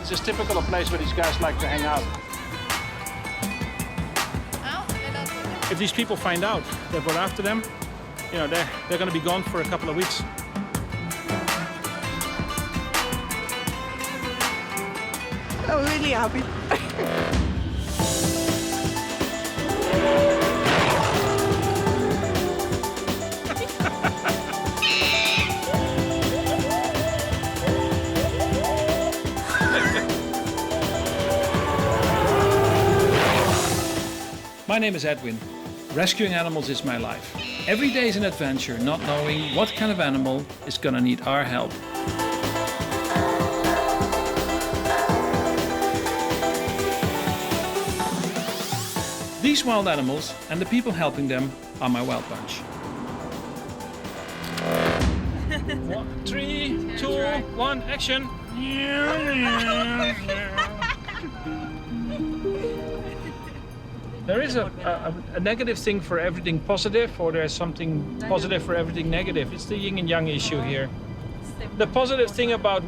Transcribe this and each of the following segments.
This is typical a place where these guys like to hang out. If these people find out that we're after them, you know, they're going to be gone for a couple of weeks. I'm really happy. My name is Edwin. Rescuing animals is my life. Every day is an adventure, not knowing what kind of animal is going to need our help. These wild animals and the people helping them are my wild bunch. 1, 3, 2, 1, action! There is a negative thing for everything positive, or there's something positive for everything negative. It's the yin and yang issue here. The positive thing about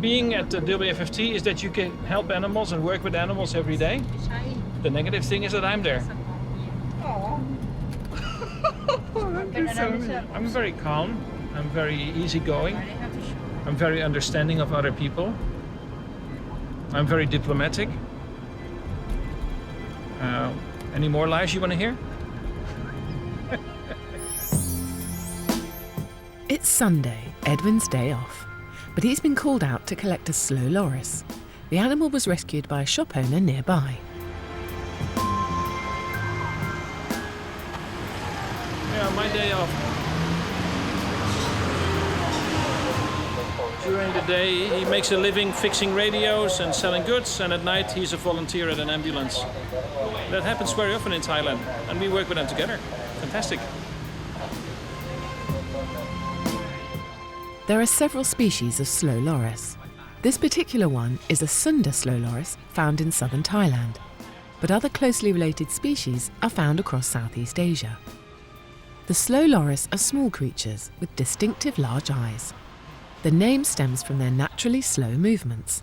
being at the WFFT is that you can help animals and work with animals every day. The negative thing is that I'm there. I'm very calm, I'm very easygoing, I'm very understanding of other people, I'm very diplomatic. Any more lies you want to hear? It's Sunday, Edwin's day off, but he's been called out to collect a SlowLoris. The animal was rescued by a shop owner nearby. Yeah, my day off. During the day, he makes a living fixing radios and selling goods, and at night, he's a volunteer at an ambulance. That happens very often in Thailand, and we work with them together. Fantastic. There are several species of SlowLoris. This particular one is a Sunda SlowLoris found in southern Thailand, but other closely related species are found across Southeast Asia. The SlowLoris are small creatures with distinctive large eyes. The name stems from their naturally slow movements.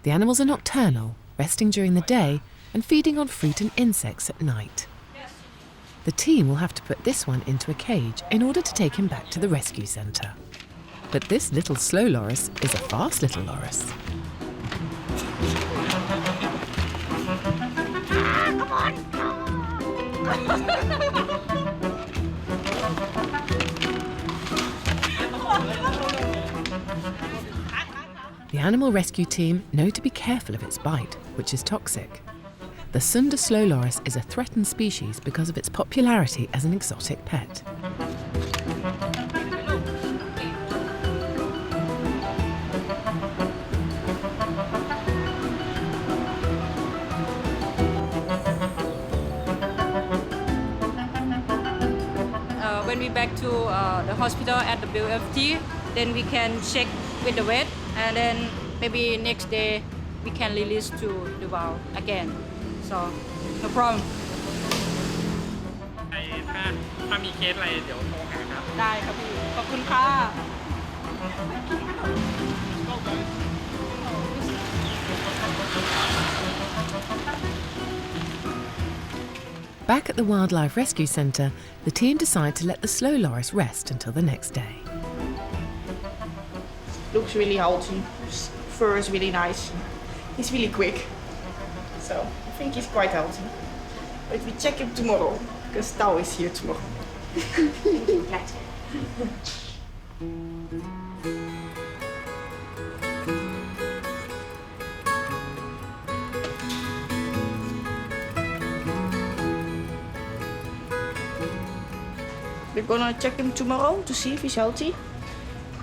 The animals are nocturnal, resting during the day and feeding on fruit and insects at night. The team will have to put this one into a cage in order to take him back to the rescue centre. But this little SlowLoris is a fast little loris. The animal rescue team know to be careful of its bite, which is toxic. The Sunda SlowLoris is a threatened species because of its popularity as an exotic pet. When we back to the hospital at the WFT, then we can check with the vet, and then maybe next day we can release to the wild again. So no problem. ถ้ามีเคสอะไรเดี๋ยวโทรหาครับ ได้ครับพี่ ขอบคุณค่ะ Back at the Wildlife Rescue Centre, the team decide to let the SlowLoris rest until the next day. Looks really healthy. Fur is really nice. He's really quick. So I think he's quite healthy. But we check him tomorrow, because Tao is here tomorrow. We're gonna check him tomorrow to see if he's healthy.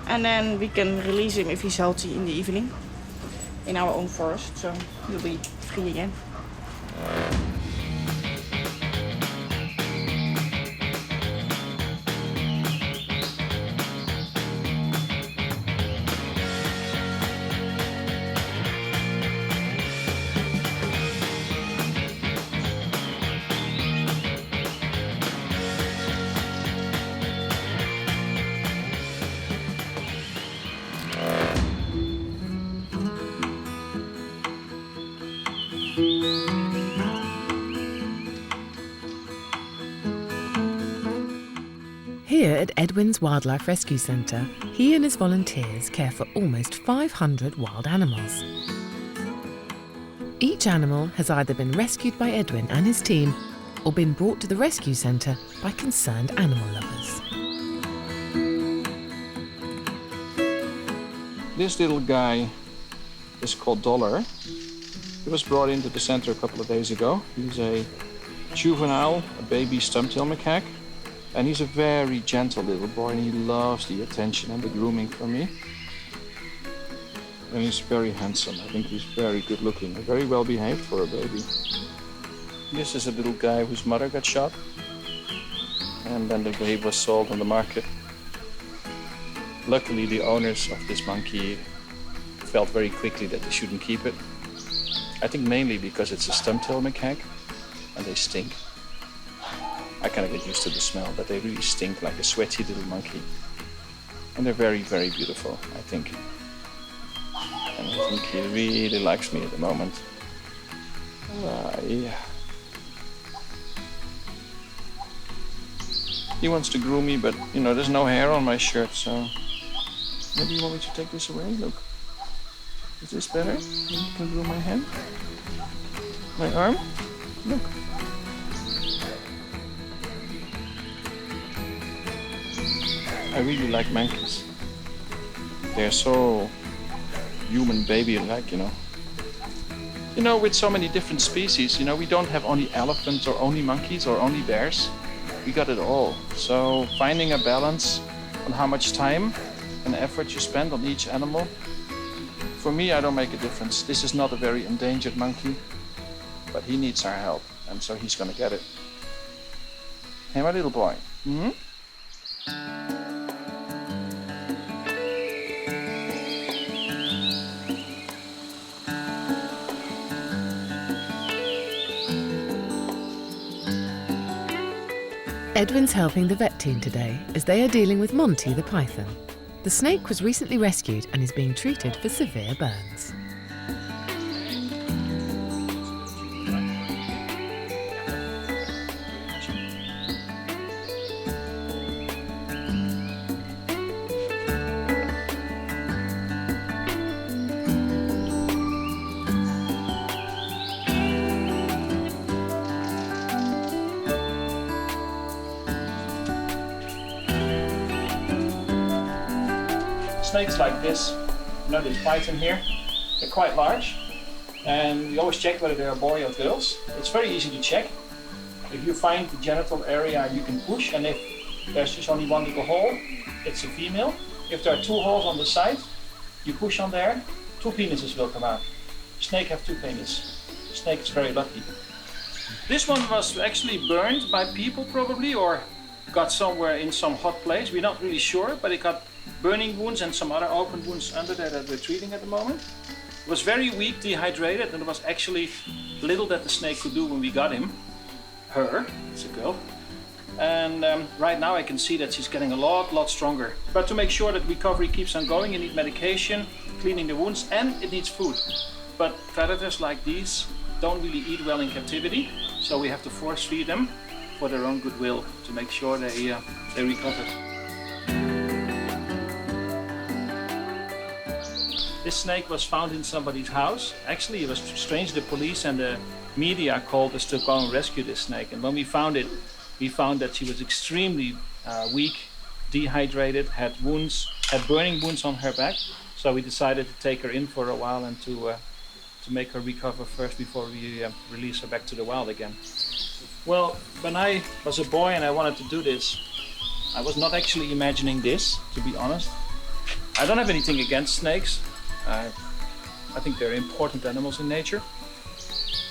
And then we can release him if he's healthy in the evening in our own forest, so he'll be free again. Here at Edwin's Wildlife Rescue Centre, he and his volunteers care for almost 500 wild animals. Each animal has either been rescued by Edwin and his team or been brought to the rescue centre by concerned animal lovers. This little guy is called Dollar. He was brought into the center a couple of days ago. He's a juvenile, a baby stumptail macaque, and he's a very gentle little boy, and he loves the attention and the grooming from me. And he's very handsome. I think he's very good looking and very well behaved for a baby. This is a little guy whose mother got shot, and then the baby was sold on the market. Luckily, the owners of this monkey felt very quickly that they shouldn't keep it. I think mainly because it's a stumptail macaque and they stink. I kind of get used to the smell, but they really stink like a sweaty little monkey. And they're very, very beautiful, I think. And I think he really likes me at the moment. Yeah. He wants to groom me, but you know, there's no hair on my shirt, so maybe you want me to take this away? Look. Is this better? You can groom my hand? My arm? Look. I really like monkeys. They're so human baby-like, you know. You know, with so many different species, you know, we don't have only elephants or only monkeys or only bears. We got it all. So finding a balance on how much time and effort you spend on each animal, for me, I don't make a difference. This is not a very endangered monkey, but he needs our help, and so he's gonna get it. Hey, my little boy. Mm-hmm. Edwin's helping the vet team today as they are dealing with Monty the python. The snake was recently rescued and is being treated for severe burns. Snakes like this, you know, this python here, they're quite large, and we always check whether they're a boy or girls. It's very easy to check. If you find the genital area, you can push, and if there's just only one little hole, it's a female. If there are two holes on the side, you push on there, two penises will come out. Snake have two penises. Snake is very lucky. This one was actually burned by people probably, or got somewhere in some hot place. We're not really sure, but it got burning wounds and some other open wounds under there that we're treating at the moment. It was very weak, dehydrated, and there was actually little that the snake could do when we got him. Her, it's a girl. And right now I can see that she's getting a lot stronger. But to make sure that recovery keeps on going, you need medication, cleaning the wounds, and it needs food. But predators like these don't really eat well in captivity, so we have to force feed them for their own goodwill to make sure they recover. This snake was found in somebody's house. Actually, it was strange. The police and the media called us to go and rescue this snake. And when we found it, we found that she was extremely weak, dehydrated, had wounds, had burning wounds on her back. So we decided to take her in for a while and to make her recover first before we release her back to the wild again. Well, when I was a boy and I wanted to do this, I was not actually imagining this, to be honest. I don't have anything against snakes. I think they're important animals in nature,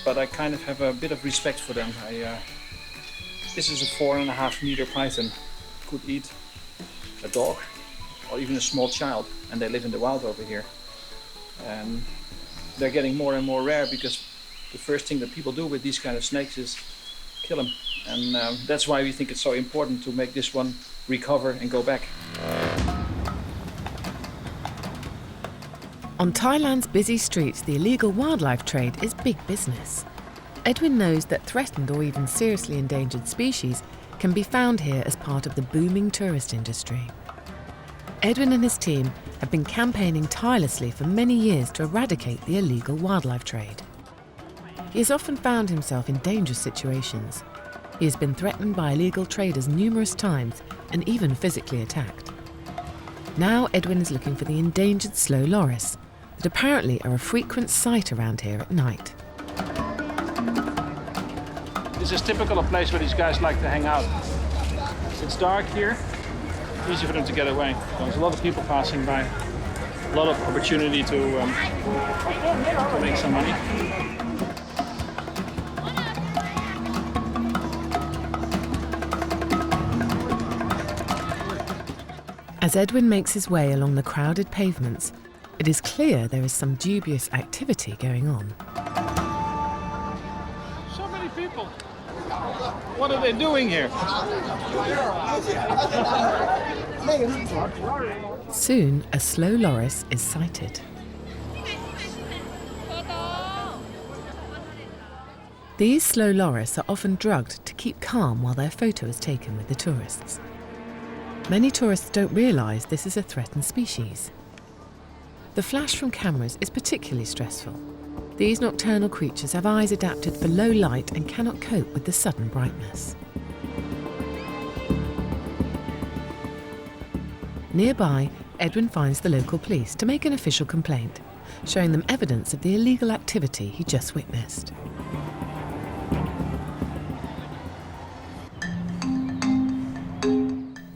but I kind of have a bit of respect for them. This is a 4.5 meter python. Could eat a dog or even a small child, and they live in the wild over here. And they're getting more and more rare because the first thing that people do with these kind of snakes is kill them. And that's why we think it's so important to make this one recover and go back. On Thailand's busy streets, the illegal wildlife trade is big business. Edwin knows that threatened or even seriously endangered species can be found here as part of the booming tourist industry. Edwin and his team have been campaigning tirelessly for many years to eradicate the illegal wildlife trade. He has often found himself in dangerous situations. He has been threatened by illegal traders numerous times and even physically attacked. Now Edwin is looking for the endangered SlowLoris that apparently are a frequent sight around here at night. This is typical a place where these guys like to hang out. It's dark here, easy for them to get away. There's a lot of people passing by, a lot of opportunity to make some money. As Edwin makes his way along the crowded pavements, it is clear there is some dubious activity going on. So many people. What are they doing here? Soon, a SlowLoris is sighted. These SlowLoris are often drugged to keep calm while their photo is taken with the tourists. Many tourists don't realise this is a threatened species. The flash from cameras is particularly stressful. These nocturnal creatures have eyes adapted for low light and cannot cope with the sudden brightness. Nearby, Edwin finds the local police to make an official complaint, showing them evidence of the illegal activity he just witnessed.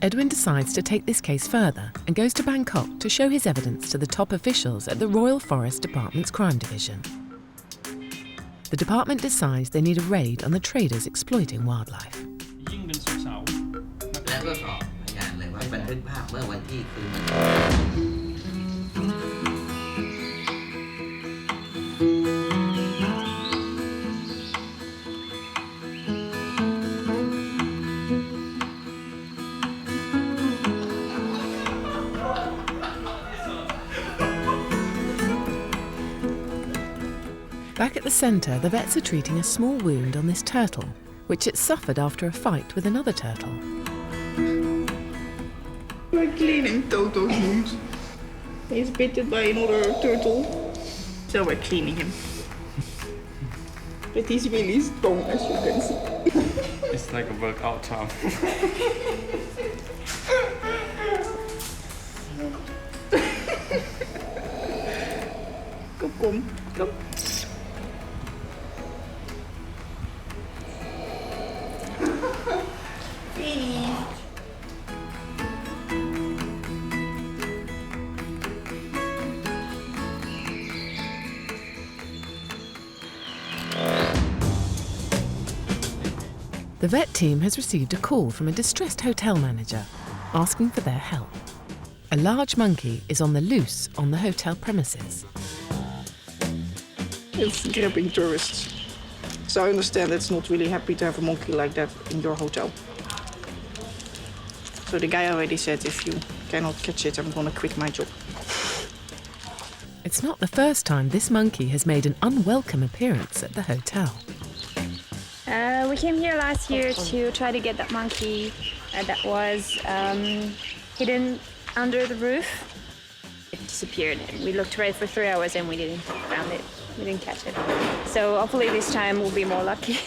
Edwin decides to take this case further and goes to Bangkok to show his evidence to the top officials at the Royal Forest Department's Crime Division. The department decides they need a raid on the traders exploiting wildlife. แล้วก็สอบพยานเลยว่าบันทึกภาพเมื่อวันที่คืน Back at the centre, the vets are treating a small wound on this turtle, which it suffered after a fight with another turtle. We're cleaning Toto's wound. He's bitten by another turtle, so we're cleaning him. But he's really strong, as you can see. It's like a workout time. Come. The vet team has received a call from a distressed hotel manager asking for their help. A large monkey is on the loose on the hotel premises. It's grabbing tourists. So I understand it's not really happy to have a monkey like that in your hotel. So the guy already said, if you cannot catch it, I'm gonna quit my job. It's not the first time this monkey has made an unwelcome appearance at the hotel. We came here last year to try to get that monkey that was hidden under the roof. It disappeared. We looked for it for 3 hours and we didn't find it. We didn't catch it. So hopefully this time we'll be more lucky.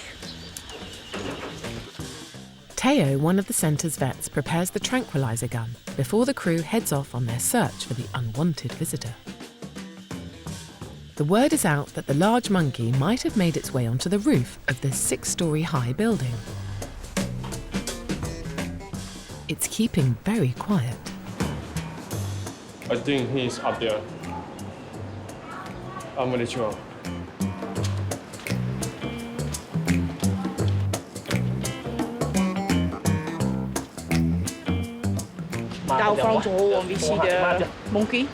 Teo, one of the centre's vets, prepares the tranquilizer gun before the crew heads off on their search for the unwanted visitor. The word is out that the large monkey might have made its way onto the roof of this 6-storey high building. It's keeping very quiet. I think he's up there. I'm really sure. Now found a hole and we see the monkey.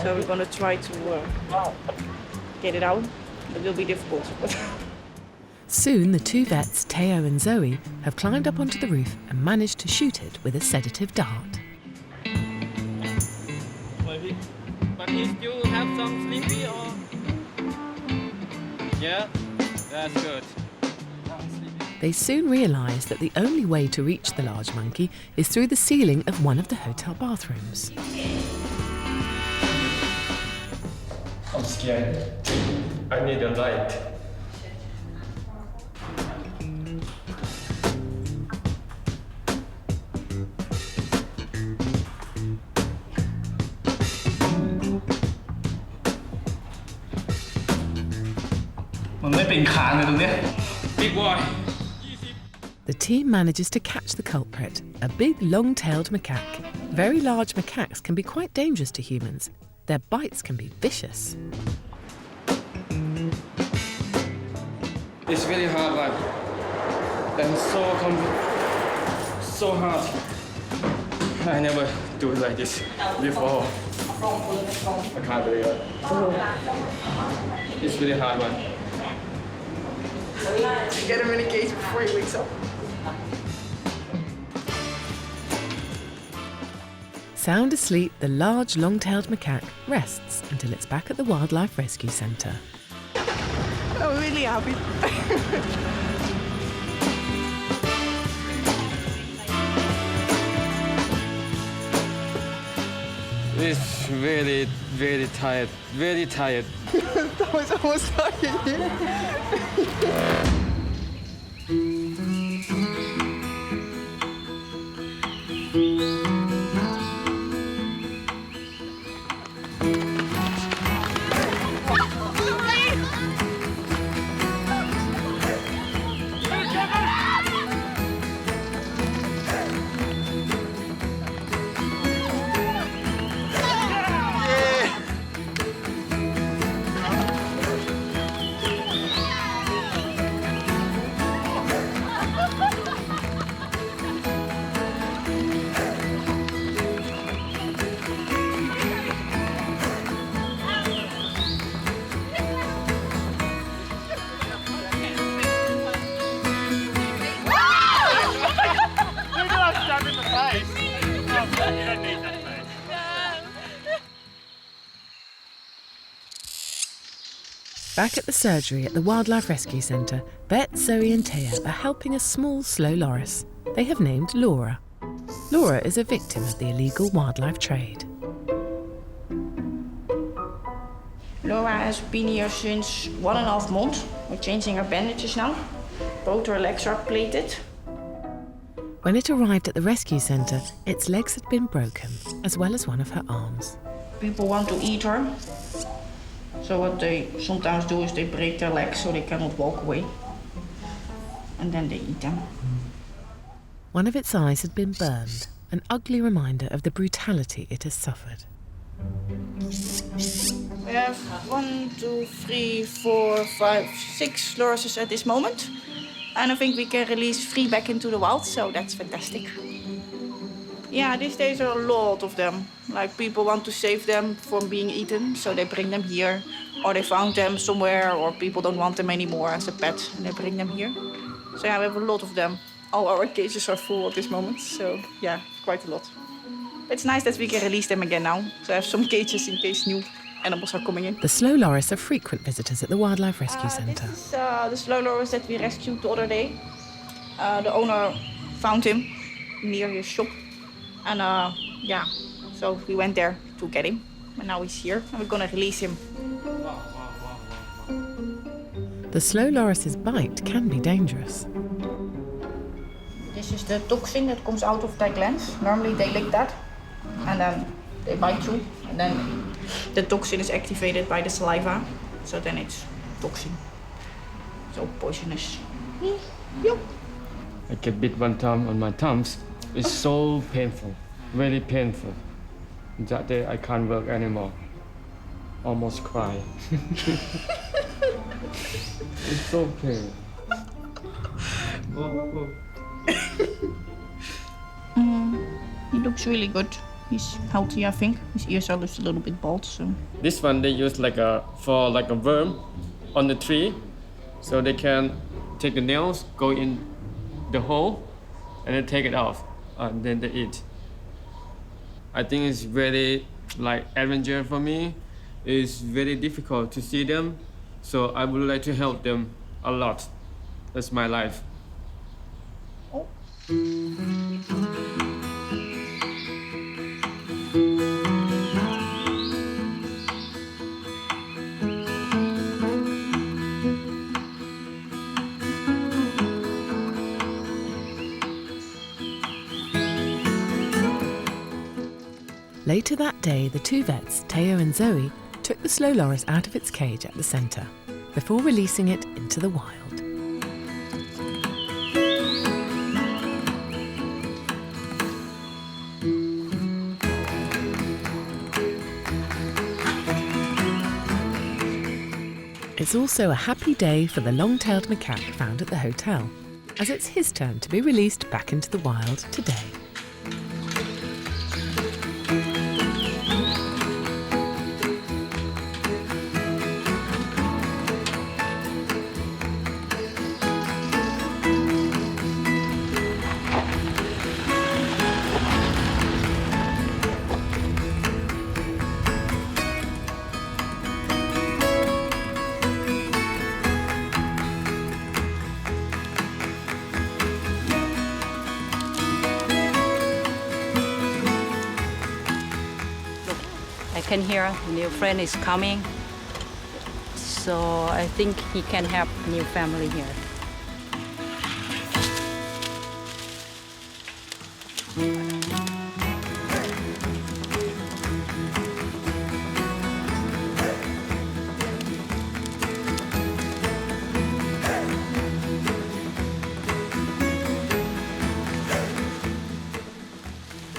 So we're gonna try to get it out. It will be difficult. Soon the two vets, Teo and Zoe, have climbed up onto the roof and managed to shoot it with a sedative dart. But you still have some sleepy or? Yeah. That's good. They soon realise that the only way to reach the large monkey is through the ceiling of one of the hotel bathrooms. I'm scared. I need a light. Big boy. The team manages to catch the culprit, a big long-tailed macaque. Very large macaques can be quite dangerous to humans. Their bites can be vicious. It's really hard, like, and so hard. I never do it like this before. I can't believe it. It's really hard one. Get him in a cage before he wakes up. Sound asleep, the large long-tailed macaque rests until it's back at the Wildlife Rescue Centre. I'm really happy. It's really, really tired. Really tired. Dat was almost tired. Back at the surgery at the Wildlife Rescue Centre, Bet, Zoe and Taya are helping a small SlowLoris. They have named Laura. Laura is a victim of the illegal wildlife trade. Laura has been here since 1.5 months. We're changing her bandages now. Both her legs are plated. When it arrived at the rescue centre, its legs had been broken, as well as one of her arms. People want to eat her. So what they sometimes do is they break their legs so they cannot walk away. And then they eat them. One of its eyes had been burned, an ugly reminder of the brutality it has suffered. We have 1, 2, 3, 4, 5, 6 Lorises at this moment. And I think we can release 3 back into the wild, so that's fantastic. Yeah, these days are a lot of them. Like, people want to save them from being eaten, so they bring them here. Or they found them somewhere, or people don't want them anymore as a pet, and they bring them here. So yeah, we have a lot of them. All our cages are full at this moment, so yeah, quite a lot. It's nice that we can release them again now. So I have some cages in case new animals are coming in. The SlowLoris are frequent visitors at the Wildlife Rescue Centre. This is the SlowLoris that we rescued the other day. The owner found him near his shop. And yeah, so we went there to get him. And now he's here, and we're gonna release him. The SlowLoris's bite can be dangerous. This is the toxin that comes out of their glands. Normally they lick that, and then they bite you. And then the toxin is activated by the saliva, so then it's toxin. So poisonous. Yep. I get bit one time on my thumbs. It's so painful, really painful. That day I can't work anymore. Almost cry. It's so pain. He looks really good. He's healthy, I think. His ears are just a little bit bald, so. This one they use for a worm on the tree, so they can take the nails, go in the hole, and then take it off, and then they eat. I think it's very adventure for me. It's very difficult to see them, so I would like to help them a lot. That's my life. Oh. Later that day, the two vets, Teo and Zoe, took the SlowLoris out of its cage at the centre before releasing it into the wild. It's also a happy day for the long-tailed macaque found at the hotel, as it's his turn to be released back into the wild today. I can hear the new friend is coming. So I think he can have new family here.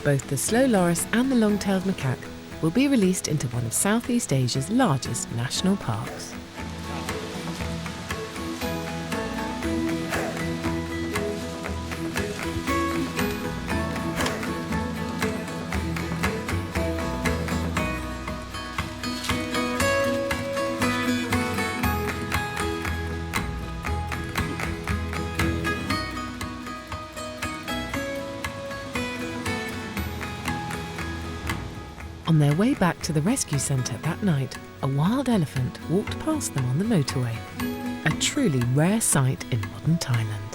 Both the SlowLoris and the long-tailed macaque will be released into one of Southeast Asia's largest national parks. On their way back to the rescue centre that night, a wild elephant walked past them on the motorway. A truly rare sight in modern Thailand.